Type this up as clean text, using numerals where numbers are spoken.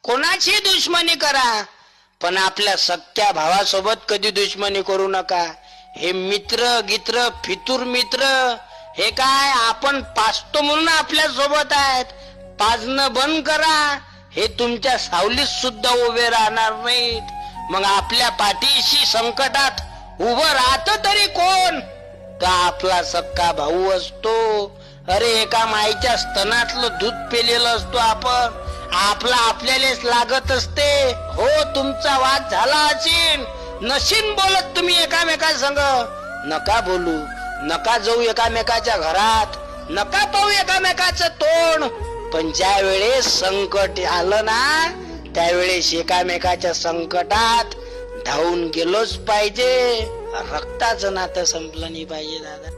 कोणाची दुश्मनी करा, पण आपल्या सख्या भावासोबत कधी दुश्मनी करू नका. हे मित्र गित्र फितूर मित्र हे काय आपण पाचतो म्हणून आपल्या सोबत आहेत. पाजणं बंद करा, हे तुमच्या सावलीत सुद्धा उभे राहणार नाहीत. मग आपल्या पाठीशी संकटात उभं राहत तरी कोण? तर आपला सक्का भाऊ असतो. अरे एका माईच्या स्तनातलं दूध पेलेलं असतो आपण. आपला आपल्यालाच लागत असते. हो तुमचा वाद झाला असेल, नशीन बोलत तुम्ही एकामेका संग. नका बोलू, नका जाऊ एकामेकाच्या घरात, नका पाहू एकामेकाचं तोंड. पण ज्या वेळेस संकट आलं ना, त्यावेळेस एकामेकाच्या संकटात धावून गेलोच पाहिजे. रक्ताचं नातं संपलं नाही पाहिजे दादा.